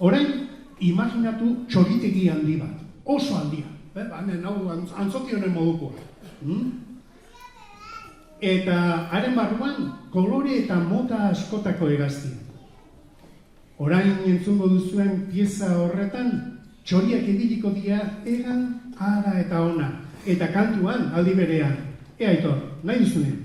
Orain, imaginatu txoritegi handi bat, oso handia. Antzoki honen modukoa. Eta haren barruan, kolore eta mota askotako hegaztia. Orain entzungo duzuen pieza horretan, txoriak ibiliko dira egan, ara eta ona. Eta kantuan, aldi berean. Aitor, nahi duzunen?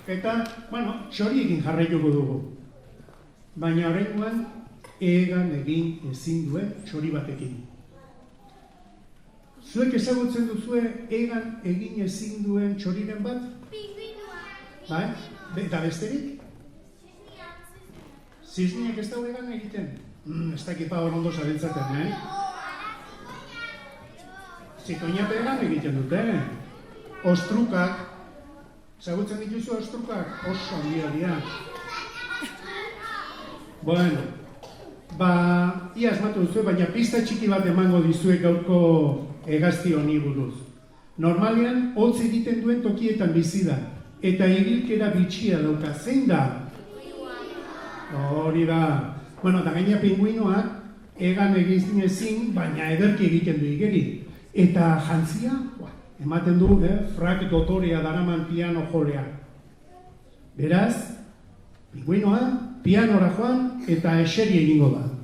Eta, txoriekin jarraituko dugu. Baina oraingoan, egan egin ezin duen txori batekin. Zuek ezagutzen duzue egan egin ezin duen txoriren bat? Pingüinoa. Eta besterik? Zizniak ez dago egan egiten? Ez dakipa hor ondo zabiltzaten, Zikoina egan egiten dute. Ostrukak. Zagutzen dituzu ostrukak? Oso handia dira. Bueno, ia asmatu duzu, baina pista txiki bat emango dizuek gaurko hegazti honi buruz. Normalean, hotz egiten duen tokietan bizi da, eta ibilkera bitxia dauka. Zein da? Hori da. Bueno, eta gaina pingüinoak egan egin ezin, baina ederki egiten du igeri. Eta jantzia, ematen du, frak dotorea daraman piano jolea. Beraz, pingüinoa, pianora joan eta eseri egingo da.